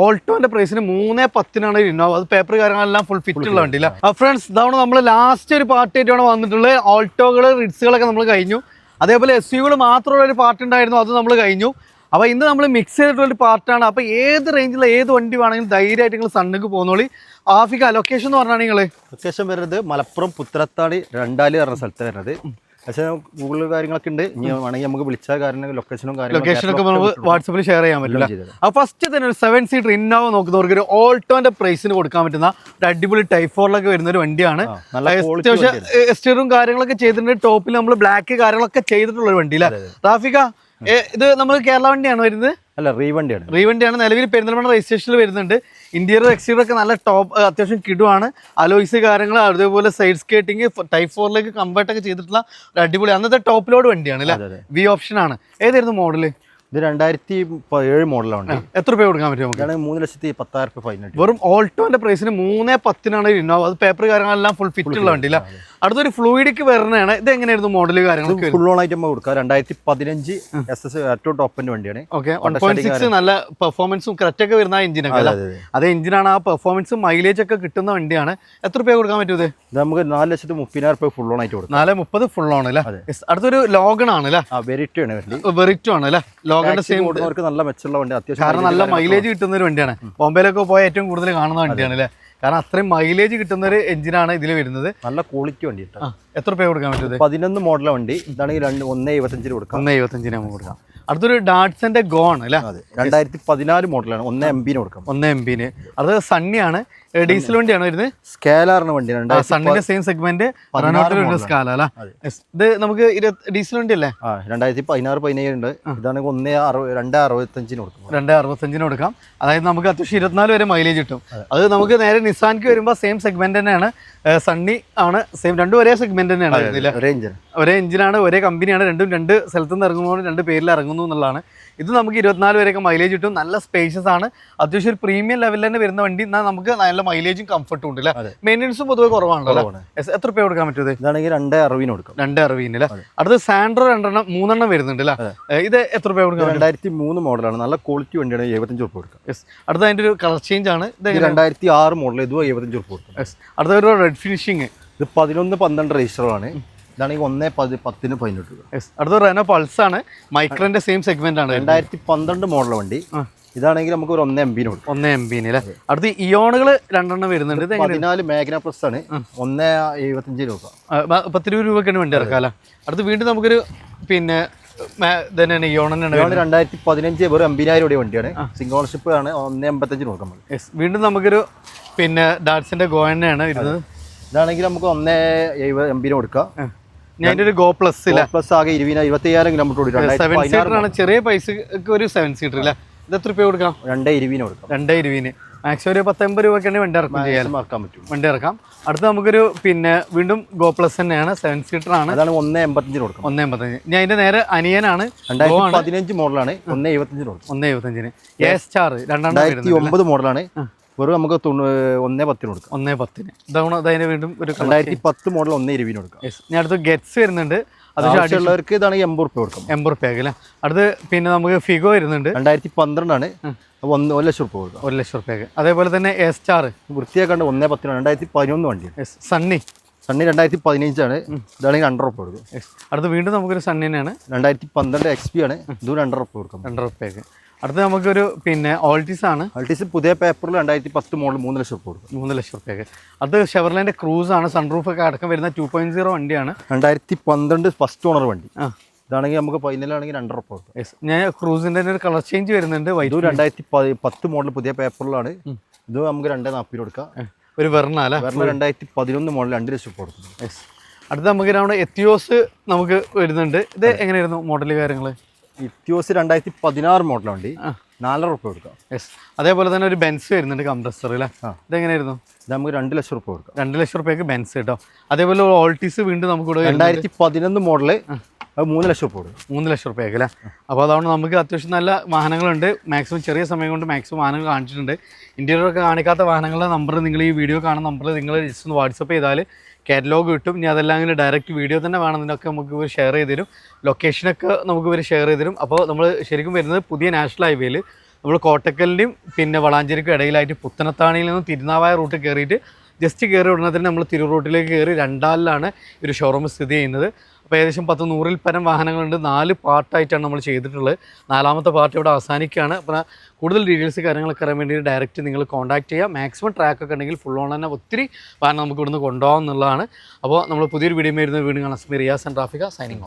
ഓൾട്ടോന്റെ പ്രൈസിന് 310 ഇന്നോവ. അത് പേപ്പർ കാര്യങ്ങളെല്ലാം ഫുൾ ഫിറ്റ് ഉള്ള വണ്ടിയില്ല. ഫ്രണ്ട്സ്, ഇതാണ് നമ്മൾ ലാസ്റ്റ് ഒരു പാർട്ടിയായിട്ടാണ് വന്നിട്ടുള്ളത്. ഓൾട്ടോകള് റിഡ്സുകളൊക്കെ നമ്മൾ കഴിഞ്ഞു. അതേപോലെ SUVകൾ മാത്രമുള്ള ഒരു പാർട്ട് ഉണ്ടായിരുന്നു, അത് നമ്മൾ കഴിഞ്ഞു. അപ്പോൾ ഇന്ന് നമ്മൾ മിക്സ് ചെയ്തിട്ടുള്ള ഒരു പാർട്ടാണ്. അപ്പോൾ ഏത് റേഞ്ചിലുള്ള ഏത് വണ്ടി വേണമെങ്കിലും ധൈര്യമായിട്ട് നിങ്ങൾ സണ്ണക്ക് പോകുന്നോളി. ആഫിക്ക, ലൊക്കേഷൻ എന്ന് പറഞ്ഞാൽ നിങ്ങൾ ലൊക്കേഷൻ വരുന്നത് മലപ്പുറം പുത്തലത്താടി രണ്ടാലി പറഞ്ഞ സ്ഥലത്ത് വരുന്നത്. പക്ഷേ ഗൂഗിൾ കാര്യങ്ങളൊക്കെ ഉണ്ട്. ഇനി വേണമെങ്കിൽ നമുക്ക് വിളിച്ചാൽ കാരണം ലൊക്കേഷനൊക്കെ നമുക്ക് വാട്സപ്പിൽ ഷെയർ ചെയ്യാൻ പറ്റില്ല. അപ്പോൾ ഫസ്റ്റ് തന്നെ ഒരു 7 സീറ്റർ ഇന്നോവ നോക്കുന്നവർക്ക് ഒരു ഓൾട്ടോന്റെ പ്രൈസിന് കൊടുക്കാൻ പറ്റുന്ന ഒരു അടിപൊളി ടൈപ്പ് 4 വരുന്ന ഒരു വണ്ടിയാണ്. അത്യാവശ്യം എക്സ്റ്റീരിയറും കാര്യങ്ങളൊക്കെ ചെയ്തിട്ടുണ്ട്. ടോപ്പിൽ നമ്മൾ ബ്ലാക്ക് കാര്യങ്ങളൊക്കെ ചെയ്തിട്ടുള്ള ഒരു വണ്ടി അല്ലേ റാഫിക്ക? ഇത് നമ്മൾ കേരള വണ്ടിയാണ് വരുന്നത്? അല്ല, റീവണ്ടിയാണ്. റീവണ്ടിയാണ്. നിലവിൽ പെരിന്തൽമണ്ണ രജിസ്ട്രേഷനിൽ വരുന്നുണ്ട്. ഇന്റീരിയർ എക്സ്റ്റീരിയർ ഒക്കെ നല്ല ടോപ്പ്, അത്യാവശ്യം കിടുവാണ്. അലോയ്സ് കാര്യങ്ങൾ, അതേപോലെ സൈഡ് സ്കേറ്റിംഗ്, ടൈപ്പ് 4 കൺവേർട്ട് ഒക്കെ ചെയ്തിട്ടുള്ള ഒരു അടിപൊളി അന്നത്തെ ടോപ്പ് ലോഡ് വണ്ടിയാണ് അല്ലേ? വി ഓപ്ഷൻ ആണ്. ഏതായിരുന്നു മോഡല്? ഇത് 2017 മോഡലാണ്. എത്ര രൂപ കൊടുക്കാൻ പറ്റും നമുക്ക്? 3,10,000 ഫൈൻ. വെറും ഓൾട്ടോന്റെ പ്രൈസിന് 310 ഇന്നോവ. അത് പേപ്പർ കാര്യങ്ങളെല്ലാം ഫുൾ ഫിറ്റ് ഉള്ള വണ്ടിയില്ല. അടുത്തൊരു ഫ്ലൂയിഡിക്ക് വരുന്നതാണ്. ഇത് എങ്ങനെയായിരുന്നു മോഡല് കാര്യങ്ങളൊക്കെ? ഫുൾ ഓൺ ആയിട്ട് കൊടുക്കുക. 2015 SS ഏറ്റവും ടോപ്പിന്റെ വണ്ടിയാണ്. ഓക്കെ, 1.6 നല്ല പെർഫോമൻസും കറക്റ്റൊക്കെ വരുന്ന എഞ്ചിനൊക്കെ അല്ലേ? അതേ എഞ്ചിനാണ്. ആ പെർഫോമൻസും മൈലേജ് ഒക്കെ കിട്ടുന്ന വണ്ടിയാണ്. എത്ര രൂപ കൊടുക്കാൻ പറ്റും ഇത്? നമുക്ക് 4,30,000 ഫുൾ ഓൺ ആയിട്ട് കൊടുക്കും. 430 ഫുൾ ഓൺ അല്ലേ? അടുത്തൊരു ലോഗൺ ആണ് അല്ലേ? വെറിറ്റോ ആണ് അല്ലേ? ലോഗന്റെ സെയിം. നല്ല മെച്ചമുള്ള വണ്ടി, അത്യാവശ്യം കാരണം നല്ല മൈലേജ് കിട്ടുന്ന ഒരു വണ്ടിയാണ്. ബോംബെയിലൊക്കെ പോയ ഏറ്റവും കൂടുതൽ കാണുന്ന വണ്ടിയാണ് അല്ലേ? കാരണം അത്രയും മൈലേജ് കിട്ടുന്ന ഒരു എഞ്ചിനാണ് ഇതിൽ വരുന്നത്. നല്ല ക്വാളിറ്റി വണ്ടി. എത്ര രൂപ കൊടുക്കാൻ പറ്റും? 11 മോഡൽ വണ്ടി. ഇതാണെങ്കിൽ 1,75 കൊടുക്കാം. 1,75 നമുക്ക് കൊടുക്കാം. അടുത്തൊരു ഡാറ്റ്സന്റെ ഗോൺ അല്ലേ? 2014 മോഡലാണ്. 1 MB കൊടുക്കാം. 1 MB. അത് സണ്ണിയാണ്. ഡീസൽ വണ്ടിയാണ് വരുന്നത്. സ്കാലറിന് വണ്ടിയാണ്. സണ്ണിന്റെ സെയിം സെഗ്മെന്റ് സ്കാല അല്ലേ? ഇത് നമുക്ക് ഡീസൽ വണ്ടി അല്ലേ? 2016-17 ഉണ്ട്. ഇതാണെങ്കിൽ 2,65 കൊടുക്കാം. 2,65 കൊടുക്കാം. അതായത് നമുക്ക് അത്യാവശ്യം 24 വരെ മൈലേജ് കിട്ടും. അത് നമുക്ക് നേരെ നിസാൻക്ക് വരുമ്പോൾ സെയിം സെഗ്മെന്റ് തന്നെയാണ്. സണ്ണി ആണ് സെയിം, രണ്ടും ഒരേ സെഗ്മെന്റ് തന്നെയാണ്. ഒരേ എഞ്ചിനാണ്, ഒരേ കമ്പനിയാണ്. രണ്ടും രണ്ട് സ്ഥലത്തു നിന്ന് ഇറങ്ങുമ്പോൾ രണ്ട് പേരിൽ ഇറങ്ങുന്നു എന്നുള്ളതാണ്. ഇത് നമുക്ക് 24 വരെയൊക്കെ മൈലേജ് കിട്ടും. നല്ല സ്പേഷ്യസ് ആണ്. അത്യാവശ്യം ഒരു പ്രീമിയം ലെവലിൽ തന്നെ വരുന്ന വണ്ടി. എന്നാൽ നമുക്ക് നല്ല മൈലേജും കംഫർട്ടും ഉണ്ട് അല്ലേ? മെയിൻ്റെനൻസും പൊതുവെ കുറവാണല്ലോ. എത്ര രൂപ കൊടുക്കാൻ പറ്റുമോ? ഇതാണെങ്കിൽ 2,60 കൊടുക്കും. 2,60 അല്ലേ? അടുത്ത് സാൻഡ്രോ 3 വരുന്നുണ്ട് അല്ലേ? ഇത് എത്ര രൂപ കൊടുക്കാം? 2003 മോഡലാണ്. നല്ല ക്വാളിറ്റി വണ്ടിയാണ്. 75 രൂപ കൊടുക്കാം. അടുത്ത അതിന്റെ ഒരു കളർ ചേഞ്ച് ആണ്. 2006 മോഡൽ. ഇതും 75 രൂപ കൊടുക്കും. അടുത്ത ഒരു റെഡ് ഫിനിഷിങ്. ഇത് 11-12 രജിസ്റ്ററാണ്. ഇതാണെങ്കിൽ 1,10,000 ഫൈൻ കിട്ടുക. അടുത്ത റെനോ പൾസ് ആണ്. മൈക്രോന്റെ സെയിം സെഗ്മെന്റ് ആണ്. 2012 മോഡൽ വണ്ടി. ഇതാണെങ്കിൽ നമുക്ക് ഒരു 1 MB കൊടുക്കും. 1 MB അല്ലേ? അടുത്ത് ഇയോണുകൾ 2 വരുന്നുണ്ട്. 14 മാഗ്ന പ്ലസ് ആണ്. 1,75 രൂപ. 10 രൂപയ്ക്കാണ് വണ്ടി ഇറക്കാം അല്ലേ? അടുത്ത് വീണ്ടും നമുക്കൊരു പിന്നെ ഇയോൺ 2015 വെറും 80,000 രൂപ വണ്ടിയാണ്. സിംഗിൾ ഓണർഷിപ്പ് ആണ്. 1,85 കൊടുക്കാൻ പറ്റും. വീണ്ടും നമുക്കൊരു പിന്നെ ഡാറ്റ്സിന്റെ ഗോയനാണ് വരുന്നത്. ഇതാണെങ്കിൽ നമുക്ക് 1,70 MB കൊടുക്കാം. ഞാൻ ഒരു ഗോ പ്ലസ് പ്ലസ് ആകെ 25,000 കിലോമീറ്റർ ഓടിക്കാം. ചെറിയ പൈസക്ക് ഒരു 7 സീറ്റർ അല്ലേ? ഇത് എത്ര രൂപ കൊടുക്കാം? 2,20 കൊടുക്കാം. 2,20 മാക്സിമം ഒരു 10-50 രൂപയ്ക്കാണ് വണ്ടി ഇറക്കാൻ പറ്റും. വണ്ടി ഇറക്കാം. അടുത്ത നമുക്കൊരു പിന്നെ വീണ്ടും ഗോ പ്ലസ് തന്നെയാണ്. 7 സീറ്റർ ആണ്. അതാണ് 1,85 കൊടുക്കാം. 1,85. ഞാൻ അതിന്റെ നേരെ അനിയനാണ്. 2015 മോഡലാണ്. 1,75 കൊടുക്കും. 1,75. എ സ്റ്റാർ 2009 മോഡലാണ്. വെറും നമുക്ക് 1,10 കൊടുക്കാം. 1,10. ഇതാണ് അതിന് വീണ്ടും ഒരു 2010 മോഡൽ 1,20 കൊടുക്കാം. ഞാൻ അടുത്ത് ഗെറ്റ്സ് വരുന്നുണ്ട്. ഉള്ളവർക്ക് ഇതാണെങ്കിൽ 80 രൂപ കൊടുക്കും. 80 രൂപയ്ക്ക് അല്ലേ? അടുത്ത് പിന്നെ നമുക്ക് ഫിഗോ വരുന്നുണ്ട്. 2012 ആണ്. 1 ലക്ഷം രൂപ കൊടുക്കാം. 1 ലക്ഷം രൂപയ്ക്ക്. അതേപോലെ തന്നെ എ സ്റ്റാർ വൃത്തിയാക്കാണ്ട് 1,10. 2011 വണ്ടി. സണ്ണി 2015 ആണ്. ഇതാണെങ്കിൽ 2 രൂപ കൊടുക്കും. അടുത്ത് വീണ്ടും നമുക്കൊരു സണ്ണി തന്നെയാണ്. 2012 XP ആണ്. ഇത് 2 രൂപ കൊടുക്കും. 2 രൂപയ്ക്ക്. അടുത്ത് നമുക്കൊരു പിന്നെ ഓൾട്ടീസ് ആണ്. ഓൾട്ടീസ് പുതിയ പേപ്പറിൽ 2010 മോഡൽ 3 ലക്ഷം രൂപ കൊടുക്കും. 3 ലക്ഷം രൂപയ്ക്ക്. അത് ഷെവർലെൻ്റെ ക്രൂസ് ആണ്. സൺറൂഫ് ഒക്കെ അടക്കം വരുന്ന 2.0 വണ്ടിയാണ്. 2012 ഫസ്റ്റ് ഓണർ വണ്ടി. ഇതാണെങ്കിൽ നമുക്ക് ഫൈനലാണെങ്കിൽ 2 രൂപ കൊടുക്കും. ഞാൻ ക്രൂസിന്റെ ഒരു കളർ ചേഞ്ച് വരുന്നുണ്ട്. 2010 മോഡൽ പുതിയ പേപ്പറിലാണ്. ഇത് നമുക്ക് 2,40 കൊടുക്കാം. ഒരു വെർണ അല്ലേ? 2011 മോഡൽ 2 ലക്ഷം രൂപ കൊടുക്കും. അടുത്ത നമുക്ക് എത്തിയോസ് നമുക്ക് വരുന്നുണ്ട്. ഇത് എങ്ങനെയായിരുന്നു മോഡൽ കാര്യങ്ങൾ? ഇത്യോസ് 2016 മോഡൽ വണ്ടി. 4 രൂപ കൊടുക്കാം. അതേപോലെ തന്നെ ഒരു ബെൻസ് വരുന്നുണ്ട് കംപ്രസർ അല്ലേ? ഇതെങ്ങനെയായിരുന്നു? ഇത് നമുക്ക് 2 ലക്ഷം രൂപ കൊടുക്കാം. 2 ലക്ഷം രൂപയ്ക്ക് ബെൻസ് കേട്ടോ. അതേപോലെ ഓൾട്ടീസ് വീണ്ടും നമുക്ക് 2011 മോഡല്. അത് 3 ലക്ഷം രൂപ കൊടുക്കും. 3 ലക്ഷം രൂപയ്ക്ക് അല്ലേ? അപ്പോൾ അതാണ് നമുക്ക് അത്യാവശ്യം നല്ല വാഹനങ്ങളുണ്ട്. മാക്സിമം ചെറിയ സമയം കൊണ്ട് മാക്സിമം വാഹനങ്ങൾ കാണിച്ചിട്ടുണ്ട്. ഇന്റീരിയറൊക്കെ കാണിക്കാത്ത വാഹനങ്ങളുടെ നമ്പർ നിങ്ങൾ ഈ വീഡിയോ കാണുന്ന നമ്പറിൽ നിങ്ങൾ ജസ്റ്റ് ഒന്ന് വാട്സപ്പ് ചെയ്താൽ കാറ്റലോഗ് കിട്ടും. ഇനി അതെല്ലാം അങ്ങനെ ഡയറക്റ്റ് വീഡിയോ തന്നെ വേണമെന്നതിനൊക്കെ നമുക്ക് ഇവർ ഷെയർ ചെയ്ത് തരും. ലൊക്കേഷനൊക്കെ നമുക്ക് ഇവർ ഷെയർ ചെയ്ത് തരും. അപ്പോൾ നമ്മൾ ശരിക്കും വരുന്നത് പുതിയ നാഷണൽ ഹൈവേയിൽ നമ്മൾ കോട്ടക്കലിൻ്റെയും പിന്നെ വളാഞ്ചേരിക്കും ഇടയിലായിട്ട് പുത്തനത്താണിയിൽ നിന്ന് തിരുനാവായ റൂട്ട് കയറിയിട്ട് ജസ്റ്റ് കയറി ഉടനെ തന്നെ നമ്മൾ തിരു റൂട്ടിലേക്ക് കയറി രണ്ടാലിലാണ് ഈ ഒരു ഷോറൂം സ്ഥിതി ചെയ്യുന്നത്. അപ്പോൾ ഏകദേശം 100-100-ൽ പരം വാഹനങ്ങളുണ്ട്. 4 പാർട്ടായിട്ടാണ് നമ്മൾ ചെയ്തിട്ടുള്ളത്. 4ാമത്തെ പാർട്ട് ഇവിടെ അവസാനിക്കുകയാണ്. അപ്പോൾ കൂടുതൽ ഡീറ്റെയിൽസ് കാര്യങ്ങളൊക്കെ അറിയാൻ വേണ്ടി ഡയറക്റ്റ് നിങ്ങൾ കോൺടാക്ട് ചെയ്യുക. മാക്സിമം ട്രാക്കൊക്കെ ഉണ്ടെങ്കിൽ ഫുൾ ഓൺ തന്നെ ഒത്തിരി വാഹനം നമുക്ക് ഇവിടുന്ന് കൊണ്ടുപോകാം എന്നുള്ളതാണ്. അപ്പോൾ നമ്മൾ പുതിയൊരു വീഡിയോ വരുന്ന വീണ്ടും കാണാം. Riyas and Rafika signing of.